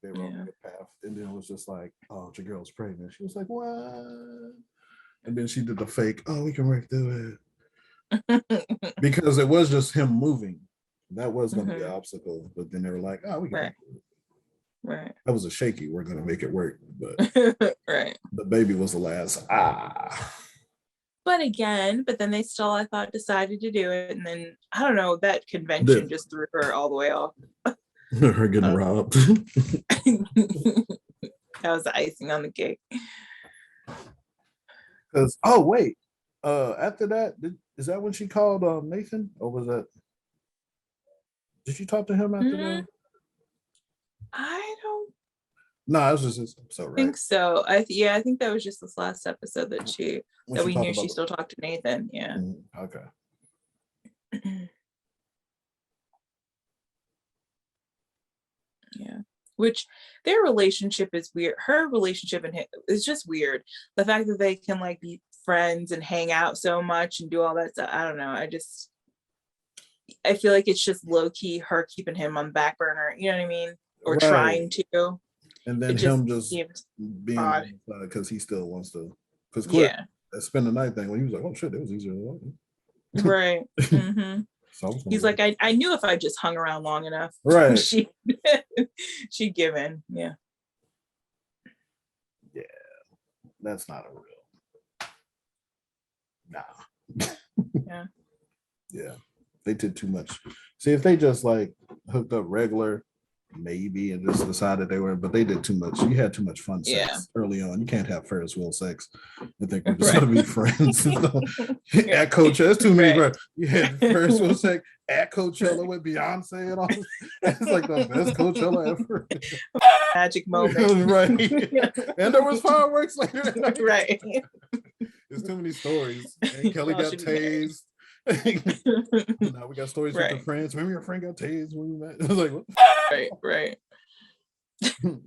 S1: They were on the path, and then it was just like, "Oh, your girl's pregnant." She was like, "What?" And then she did the fake, "Oh, we can work through it." Because it was just him moving. That was going to be an obstacle. But then they were like, "Oh, we can work through it."
S2: Right.
S1: That was a shaky, "We're going to make it work." But
S2: right.
S1: The baby was the last.
S2: But then they still, I thought, decided to do it. And then, I don't know, that convention just threw her all the way off.
S1: Her getting robbed.
S2: That was the icing on the cake.
S1: Because wait, after that, is that when she called Nathan, or was that? Did you talk to him after that?
S2: I don't.
S1: No, it was just this episode, right?
S2: I think so. I think that was just this last episode that we knew she still talked to Nathan. Yeah.
S1: Okay.
S2: Yeah. Which their relationship is weird. Her relationship and him is just weird. The fact that they can like be friends and hang out so much and do all that stuff. I don't know. I feel like it's just low key her keeping him on the back burner. You know what I mean? Or trying to.
S1: And then him just being because he still wants to. Because that spend the night thing when he was like, oh shit, it was easier than that.
S2: Right. Mm-hmm. So he's like, I knew if I just hung around long enough,
S1: right?
S2: she'd give in. Yeah.
S1: Yeah, that's not a real. Nah.
S2: Yeah.
S1: Yeah, they did too much. See, if they just like hooked up regular, maybe, and just decided they were, but they did too much. You had too much fun sex early on. You can't have Ferris wheel sex. I think we're just gonna be friends. At Coachella, it's too many. You had Ferris wheel sex at Coachella with Beyonce and all. It's like the best Coachella ever.
S2: Magic moment,
S1: right? And there was fireworks later.
S2: Right.
S1: There's too many stories. And Kelly got tased. Now we got stories with the friends. Remember your friend got tased when we met? It was like, what?
S2: Right.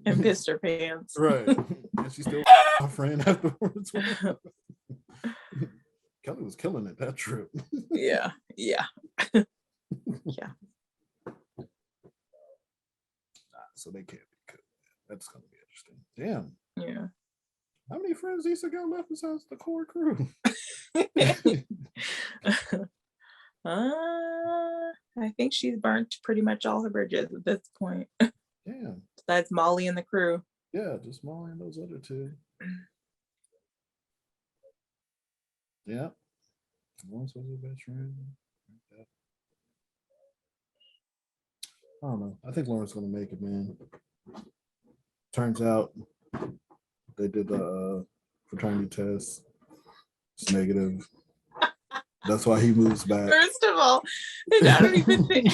S2: And pissed her pants.
S1: Right. And she still my friend afterwards. Kelly was killing it that trip.
S2: Yeah.
S1: So they can't be good. That's gonna be interesting. Damn.
S2: Yeah.
S1: How many friends Issa got left besides the core crew?
S2: I think she's burnt pretty much all her bridges at this point.
S1: Yeah.
S2: That's Molly and the crew.
S1: Yeah, just Molly and those other two. Yeah. Lawrence was a best friend. I don't know. I think Lauren's gonna make it, man. Turns out they did the fraternity test. It's negative. That's why he moves back.
S2: First of all, I don't even think.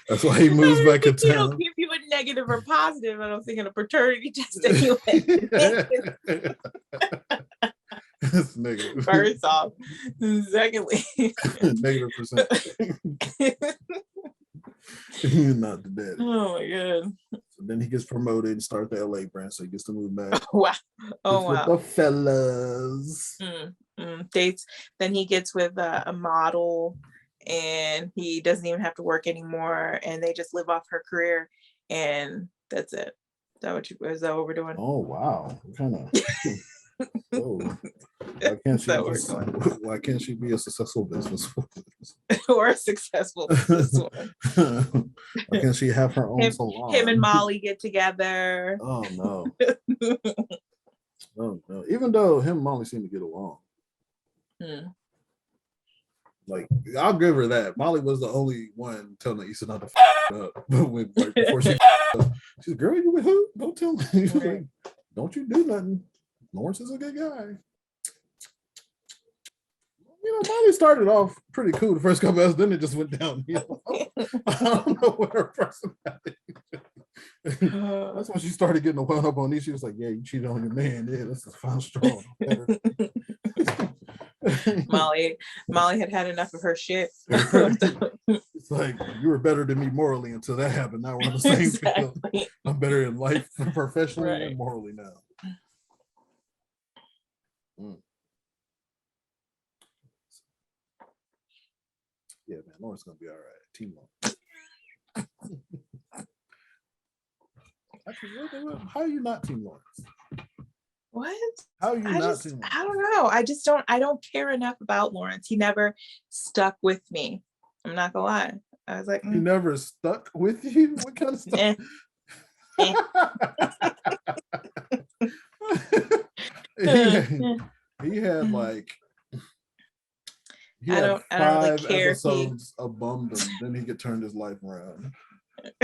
S1: That's why he moves back in town.
S2: They don't give you a negative or positive. I don't think in a fraternity test anyway.
S1: It's negative.
S2: First off, secondly,
S1: negative percent. You're not the daddy.
S2: Oh my god.
S1: So then he gets promoted and start the LA branch, so he gets to move back.
S2: Wow. Oh wow.
S1: With the fellas.
S2: Dates. Then he gets with a model, and he doesn't even have to work anymore, and they just live off her career, and that's it. Is that what we're doing?
S1: Oh wow. What kind of oh. Why can't she be a successful businesswoman?
S2: Or a successful businesswoman?
S1: Why can't she have her own salon?
S2: Him and Molly get together.
S1: Oh no. Oh no. Even though him and Molly seem to get along. Like, I'll give her that. Molly was the only one telling Issa not to up. But when, before she she's girl, you with who? Don't tell me. Like, don't you do nothing. Lawrence is a good guy. You know, Molly started off pretty cool the first couple of then it just went down. I don't know what her personality is. That's when she started getting wound up on these. She was like, yeah, you cheated on your man. Yeah, that's the final straw.
S2: Molly had enough of her shit.
S1: It's like, you were better than me morally until that happened. Now we're on the same field. I'm better in life, professionally, and morally now. Yeah, man, Lawrence gonna be all right. Team Lawrence. Actually, how are you not Team Lawrence?
S2: What?
S1: How are you not Team Lawrence?
S2: I don't know. I don't care enough about Lawrence. He never stuck with me. I'm not gonna lie. I was like,
S1: He never stuck with you? What kind of stuff? He had like He had five episodes of bumdom, then he could turn his life around.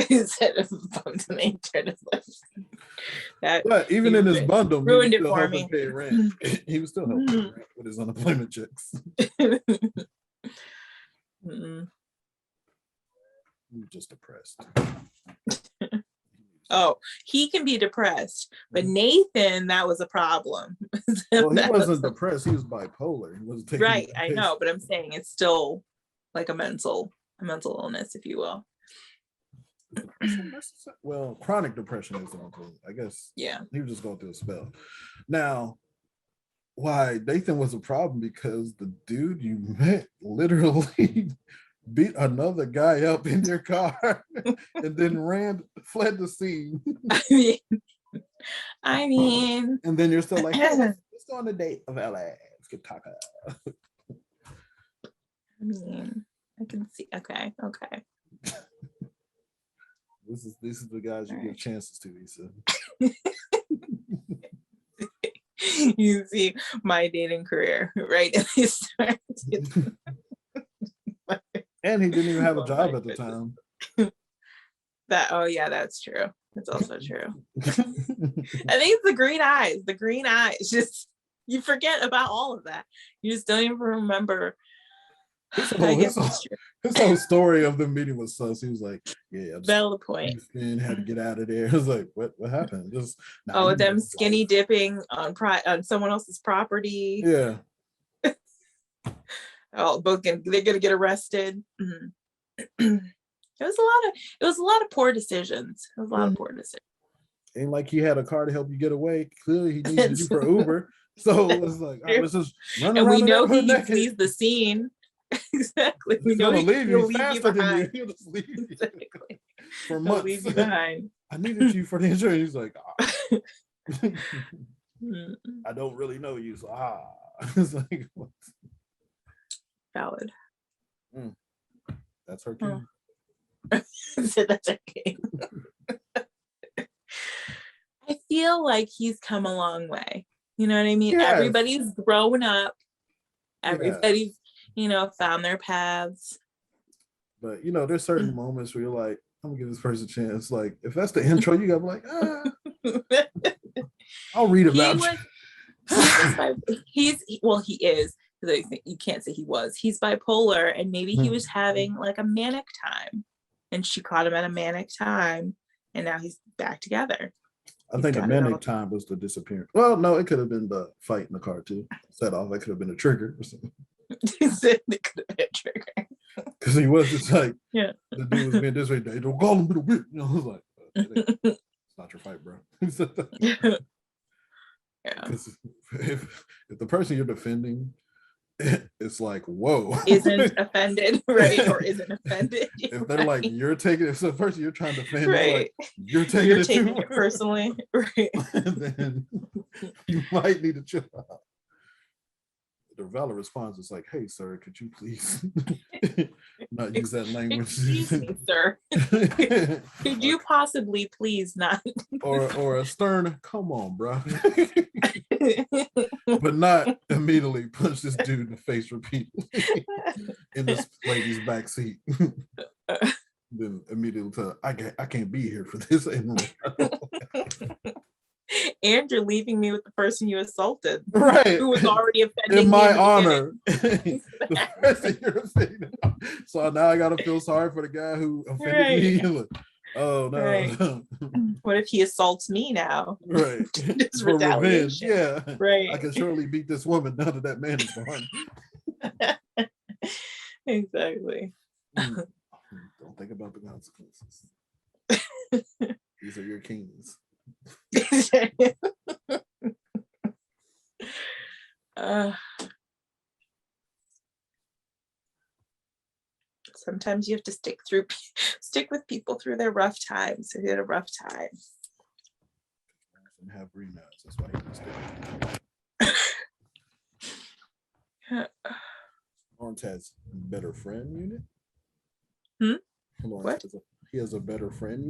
S2: Instead of bumdom, he turned his life.
S1: But even in his bundle,
S2: ruined it for me.
S1: Pay rent. He was still helping rent with his unemployment checks. He was just depressed.
S2: Oh, he can be depressed, but Nathan, that was a problem.
S1: Well, he wasn't depressed. He was bipolar. He wasn't taking
S2: right. I know, but I'm saying it's still like a mental illness, if you will.
S1: Well, chronic depression is mental, I guess.
S2: Yeah,
S1: he was just going through a spell. Now, why Nathan was a problem because the dude you met literally beat another guy up in your car and then fled the scene.
S2: I mean,
S1: and then you're still like, hey, let's go on a date of LA. Let's get taco.
S2: I mean, I can see. Okay.
S1: This is the guys you give chances to, he said.
S2: You see my dating career, right?
S1: And he didn't even have a job at the time.
S2: That's true. That's also true. I think it's the green eyes. The green eyes. Just you forget about all of that. You just don't even remember.
S1: His whole story of the meeting was sus. He was like, "Yeah,
S2: valid point.
S1: Had to get out of there." I was like, "What happened?" Just
S2: them skinny dipping on someone else's property.
S1: Yeah.
S2: They're gonna get arrested. Mm-hmm. It was a lot of poor decisions.
S1: Ain't like he had a car to help you get away. Clearly, he needed you for Uber. So it was like, let's just run around. And we know he leaves
S2: the scene. Exactly.
S1: He's gonna leave you faster than you. He'll just leave you.
S2: Exactly.
S1: For months.
S2: He'll leave you behind.
S1: I needed you for the insurance. He's like, I don't really know you, so It's like, what?
S2: Valid.
S1: That's her king.
S2: So that's her king. I feel like he's come a long way. You know what I mean? Yes. Everybody's grown up. Everybody's, found their paths.
S1: But there's certain moments where you're like, I'm gonna give this person a chance. Like, if that's the intro, you gotta be like, I'll read about
S2: he is. You can't say he was. He's bipolar, and maybe he was having like a manic time, and she caught him at a manic time, and now he's back together.
S1: I think a manic time was the disappearance. Well, no, it could have been the fight in the car too. Set off. That could have been a trigger or something.
S2: It could have been a trigger.
S1: Because he was just like, the dude was being this way. They don't call him to the whip. I was like, it's not your fight, bro. Because if the person you're defending, it's like, whoa,
S2: isn't offended, right? Or isn't offended.
S1: If they're like, you're taking it, so the person you're trying to defend, right? Like, you're taking it
S2: personally, right?
S1: Then you might need to chill out. The valid response is like, hey, sir, could you please not use that language?
S2: Excuse me, sir. Could you possibly please not?
S1: or a stern, come on, bro. But not immediately punch this dude in the face repeatedly in this lady's backseat. Then immediately tell, I can't be here for this anymore.
S2: And you're leaving me with the person you assaulted,
S1: right?
S2: Who was already offending
S1: in my honor. The person you're offending. So now I gotta feel sorry for the guy who offended me. Like, oh no!
S2: Right. What if he assaults me now?
S1: Right.
S2: Just
S1: for revenge. Yeah.
S2: Right.
S1: I can surely beat this woman now that man is gone.
S2: Exactly.
S1: Don't think about the consequences. These are your kings.
S2: Sometimes you have to stick with people through their rough times. If you had a rough time.
S1: And have renounce. That's why he stick. Lawrence has better friend unit.
S2: What?
S1: He has a better friend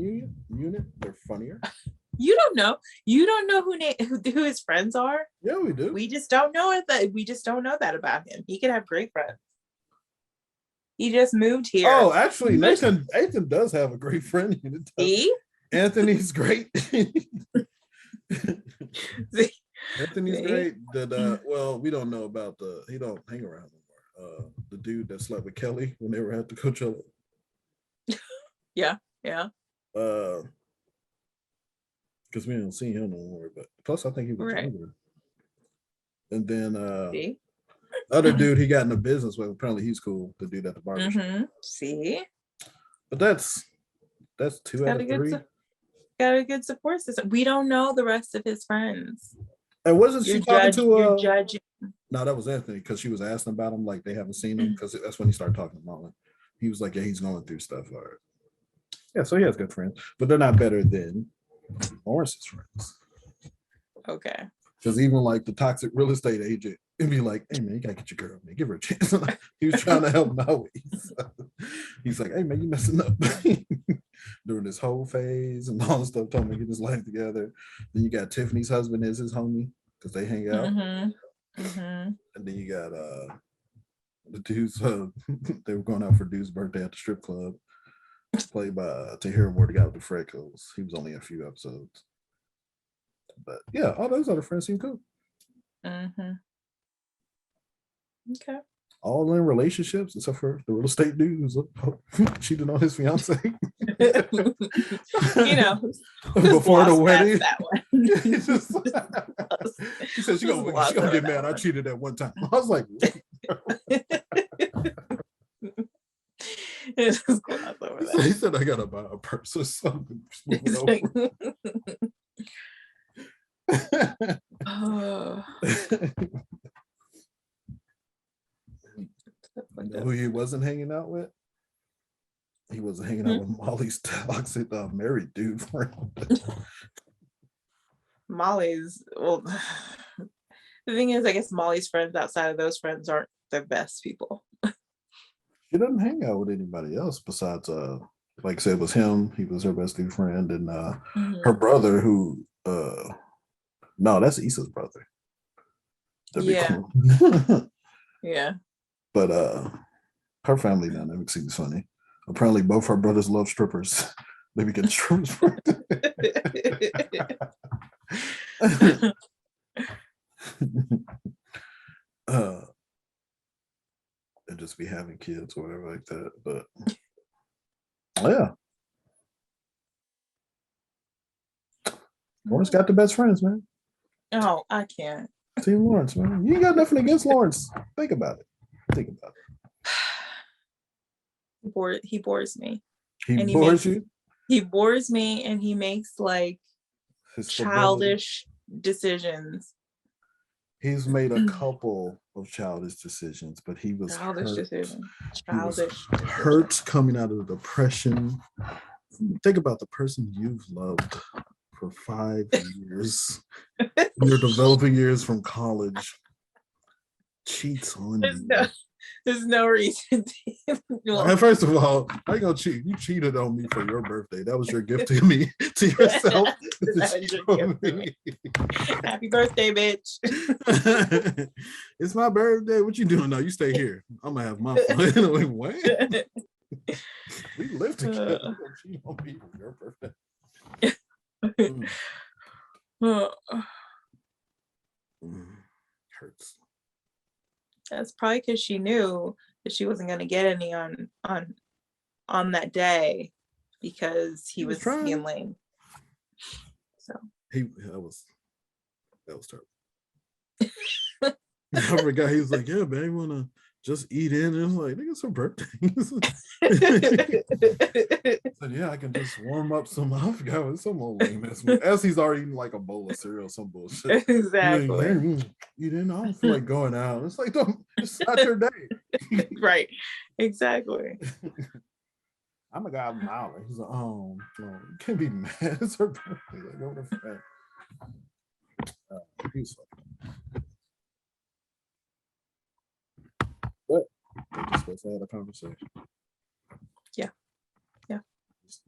S1: unit. They're funnier.
S2: You don't know. You don't know who his friends are.
S1: Yeah, we do.
S2: We just don't know that. We just don't know that about him. He could have great friends. He just moved here.
S1: Oh, actually, Nathan does have a great friend. Anthony's great. Anthony's great. That well, we don't know about he don't hang around anymore. The dude that slept with Kelly when they were at the Coachella.
S2: Yeah.
S1: Because we don't see him no more. But plus, I think he was younger. And then other dude he got in a business with. Apparently, he's cool. The dude at the barbershop.
S2: See,
S1: but that's 2 out of 3.
S2: Got a good support system. We don't know the rest of his friends.
S1: And wasn't she talking to?
S2: You're judging.
S1: No, that was Anthony because she was asking about him, like they haven't seen him because that's when he started talking to Marlon. He was like, "Yeah, he's going through stuff." All right. Yeah, so he has good friends, but they're not better than Lawrence's friends. Okay. Because even like the toxic real estate agent, it'd be like, "Hey man, you gotta get your girl, man. Give her a chance." He was trying to help him out. He's like, "Hey man, you messing up." During this whole phase and all the stuff, told him to get his life together. Then you got Tiffany's husband is his homie because they hang out. And then you got the dudes. They were going out for dude's birthday at the strip club, played by Tahira Moore, the guy with the freckles. He was only in a few episodes, but yeah, all those other friends seem cool. Okay. All in relationships except for the real estate dude who's cheating on his fiance. Before the wedding. That one. She said she's gonna get mad. I cheated at one time. I was like, he said I gotta buy a purse or something. You know who he wasn't hanging out with? He wasn't hanging out with Molly's toxic married dude friend.
S2: Molly's, well, the thing is, I guess Molly's friends outside of those friends aren't the best people.
S1: She doesn't hang out with anybody else besides, like I said, it was him. He was her best dude friend, and her brother, who, no, that's Issa's brother. That'd be cool. Yeah. But her family dynamic seems funny. Apparently, both her brothers love strippers. They be getting strippers for and just be having kids or whatever like that. But yeah, Lawrence got the best friends, man.
S2: Oh, I can't.
S1: Team Lawrence, man. You ain't got nothing against Lawrence. Think about it.
S2: He bores me.
S1: He bores you?
S2: He bores me, and he makes like childish decisions.
S1: He's made a couple of childish decisions, but he was hurt coming out of the depression. Think about the person you've loved for 5 years, your developing years from college, cheats on you.
S2: There's no reason
S1: to. First of all, I ain't gonna cheat. You cheated on me for your birthday. That was your gift to me, to yourself.
S2: Happy birthday, bitch.
S1: It's my birthday. What you doing now? You stay here. I'm gonna have my fun. Like, what? We live together. You gonna cheat on me for your birthday. Hurts.
S2: That's probably because she knew that she wasn't going to get any on that day because he was being lame. So
S1: that was terrible. I forgot he was like, "Yeah, babe, wanna just eat in?" And I was like, "Nigga, it's her birthday." So yeah, I can just warm up some. I forgot what some old lame as he's already eating like a bowl of cereal, some bullshit.
S2: Exactly.
S1: Like, you didn't. I don't feel like going out. It's like, it's not your day.
S2: Right. Exactly.
S1: I'm a guy with Molly. He's like, no, you can't be mad. It's her birthday. Like, go to friend. He's fucking. But we're just supposed to have a conversation.
S2: Yeah.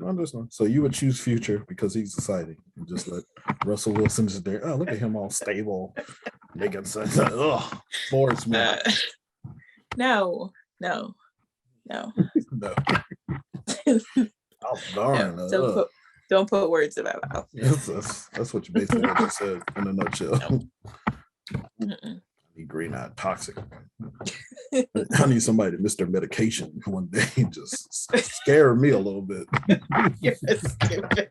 S1: Understand. So you would choose Future because he's exciting, and just let Russell Wilson just there. Oh, look at him all stable, making sense. Forrest, man.
S2: No. No.
S1: No. Oh, darn.
S2: No, don't put words in my mouth.
S1: That's what you basically just said in a nutshell.
S2: No.
S1: I need green-eyed toxic. I need somebody to miss their medication one day and just scare me a little bit.
S2: You're stupid.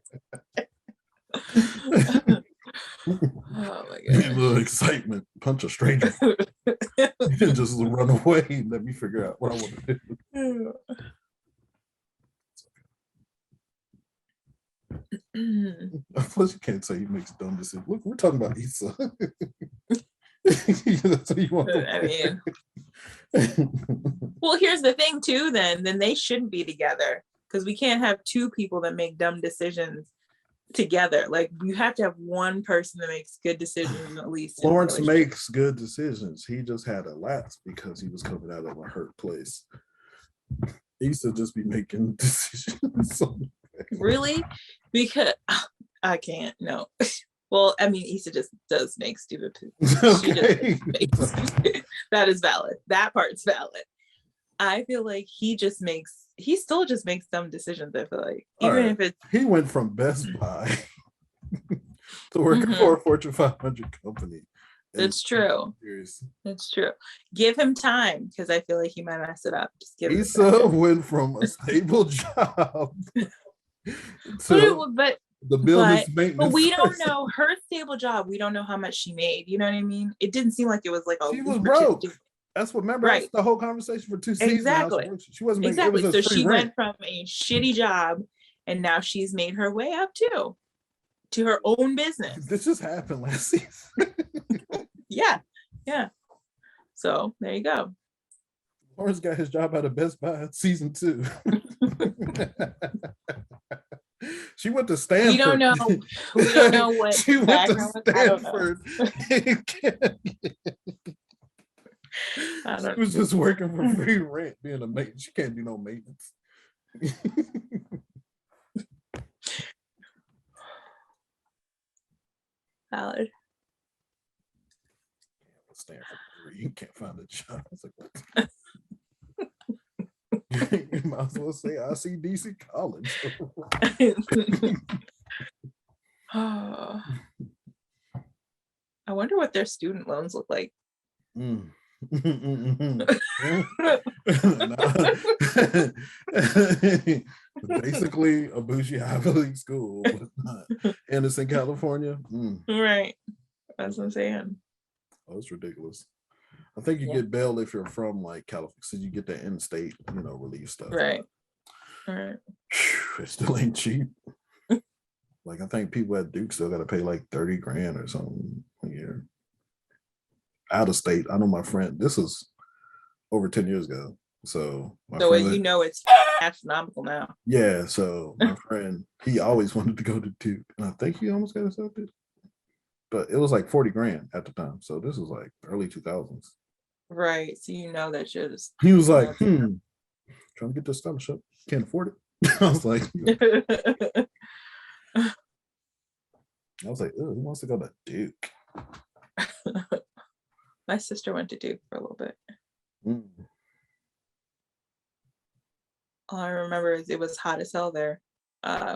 S2: Oh my god.
S1: A little excitement, punch a stranger. And just run away and let me figure out what I want to do. Plus, you can't say he makes dumb decisions. Look, we're talking about Issa. That's what you want.
S2: I mean, well, here's the thing too. Then they shouldn't be together because we can't have two people that make dumb decisions together. Like you have to have one person that makes good decisions at least.
S1: Lawrence makes good decisions. He just had a lapse because he was coming out of a hurt place. Issa just be making decisions.
S2: Really? Because I can't. No. Well, I mean, Issa just does make stupid.
S1: Okay.
S2: That is valid. That part's valid. I feel like he still just makes dumb decisions. I feel like even if it's
S1: he went from Best Buy to working for a Fortune 500 company.
S2: It's true. It's true. Give him time because I feel like he might mess it up. Just give
S1: Issa went from a stable job to the building's maintenance.
S2: But we don't know her stable job. We don't know how much she made. You know what I mean? It didn't seem like it was like
S1: she was broke. That's what. Remember, that's the whole conversation for 2 seasons.
S2: Exactly.
S1: She wasn't making.
S2: Exactly. So she
S1: rent.
S2: went from a shitty job, and now she's made her way up to her own business.
S1: This just happened last season.
S2: Yeah. So there you go.
S1: Lawrence got his job out of Best Buy in season 2. She went to Stanford.
S2: We don't know what
S1: she went to Stanford. She was just working for free rent, being a maintenance. She can't do no maintenance.
S2: Valid.
S1: Stanford, you can't find a job. I was like, what? You might as well say ICDC college.
S2: Oh. I wonder what their student loans look like.
S1: Basically a bougie Ivy League school, but not Anderson, California.
S2: Right. That's what I'm saying.
S1: Oh, it's ridiculous. I think you get bail if you're from like California, so you get the in-state, relief stuff.
S2: Right. All right.
S1: It still ain't cheap. Like I think people at Duke still got to pay like $30,000 or something a year. Out of state. I know my friend. This is over 10 years ago. So
S2: it's astronomical now.
S1: Yeah. So my friend, he always wanted to go to Duke, and I think he almost got accepted. But it was like $40,000 at the time. So this was like early 2000s.
S2: Right. So that shit is.
S1: He was like, trying to get this scholarship. Can't afford it. I was like, who wants to go to Duke?
S2: My sister went to Duke for a little bit. All I remember is it was hot as hell there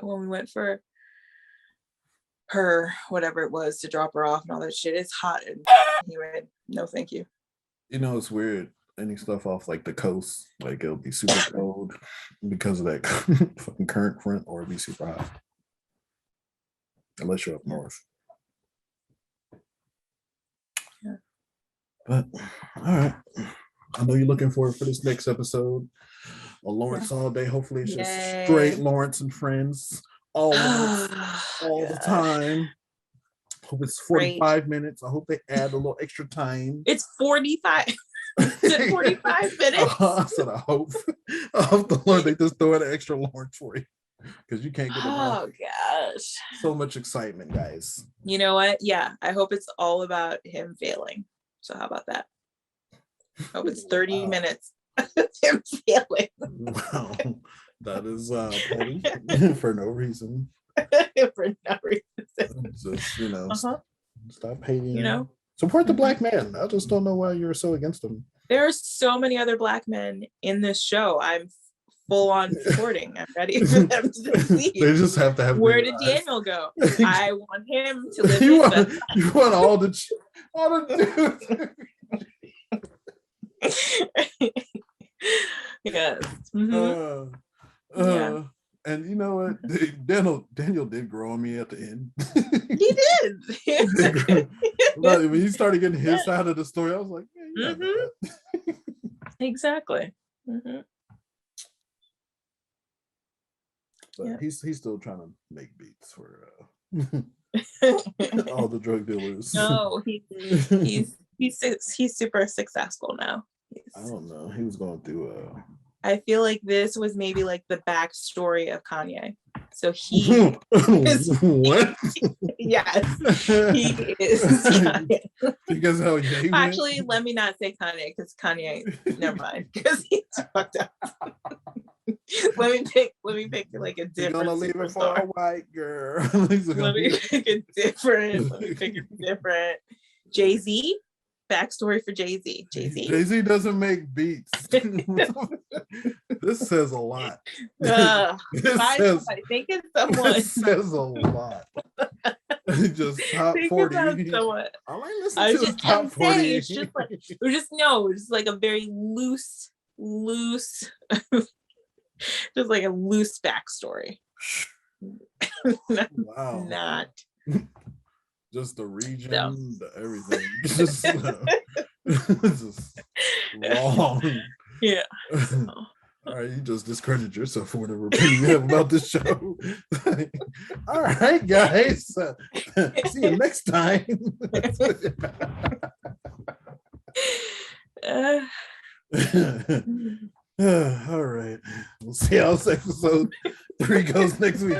S2: when we went for her, whatever it was, to drop her off and all that shit. It's hot. And he went, no, thank you.
S1: It's weird. Any stuff off like the coast, like it'll be super cold because of that fucking current front, or it'll be super hot. Unless you're up north.
S2: Yeah.
S1: But all right. I know you're looking forward for this next episode of Lawrence All Day. Hopefully it's just straight Lawrence and friends all the time. Hope it's 45 minutes. I hope they add a little extra time.
S2: It's 45. Is it 45 minutes?
S1: I said I hope. I hope the Lord they just throw in an extra Lawrence for you. Because you can't get it.
S2: Oh gosh.
S1: So much excitement, guys.
S2: You know what? Yeah. I hope it's all about him failing. So how about that? I hope it's 30 minutes of him failing.
S1: Wow. That is petty for no reason.
S2: For no reason.
S1: Just, stop hating.
S2: Support
S1: the black man. I just don't know why you're so against him.
S2: There are so many other Black men in this show. I'm full on supporting. I'm ready for them to succeed.
S1: They just have to have.
S2: Where did Daniel go? I want him to live his best life.
S1: You want all the
S2: Yes.
S1: Yeah. And you know what? Daniel did grow on me at the end.
S2: He did.
S1: When he started getting his side of the story, I was like, yeah,
S2: exactly.
S1: But he's still trying to make beats for all the drug dealers.
S2: No, he's super successful now.
S1: I don't know. He was going through
S2: I feel like this was maybe like the backstory of Kanye. So he is
S1: what?
S2: Yes, he is Kanye.
S1: Because how
S2: actually, let me not say Kanye because Kanye, never mind, because he's fucked up. let me pick like a different.
S1: You're gonna leave it for a white girl.
S2: Let me pick a different. Jay-Z. Backstory for Jay-Z.
S1: Jay-Z doesn't make beats. This says a lot.
S2: I think it's someone.
S1: This says a lot. Just top 40. I like listening to the top 40.
S2: It's just like a very loose, just like a loose backstory.
S1: Wow.
S2: Not.
S1: Just the region, the everything. Just long.
S2: Yeah.
S1: All right, you just discredit yourself for whatever opinion you have about this show. All right, guys. See you next time. All right. We'll see how episode 3 goes next week.